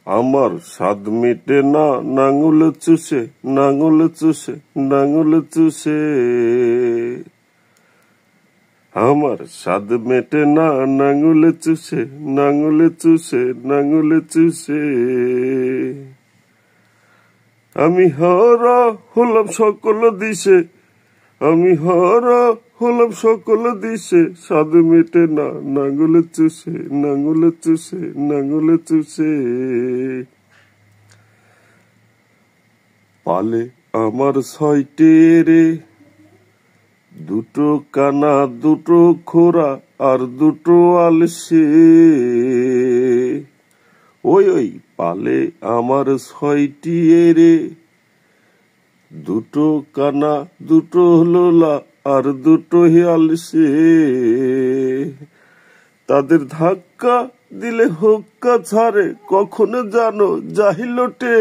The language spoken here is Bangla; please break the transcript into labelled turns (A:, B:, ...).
A: আমার স্বাদ মিটে না নাঙুলে চুষে নাঙুলে চুষে নাঙুলে চুষে। আমার স্বাদ মেটে না নাঙুলে চুষে নাঙুলে চুষে নাঙুলে চুষে। আমি হারা হলাম সকল দিশে, আমি হারা হলাম সকল দিশে। স্বাদ মেটে না নাঙুলে চুষে নাঙুলে চুষে নাঙুলে চুষে। পালে আমার 6টে রে, দুটো কানা দুটো খোরা আর দুটো আলসে। ওই ওই পালে আমার 6টি রে, দুটো কানা দুটো লোলা আর দুটো আলসে। তাদের ধাক্কা দিলে হুক্কা ছাড়ে, কখনো জানো জাহিলোটে।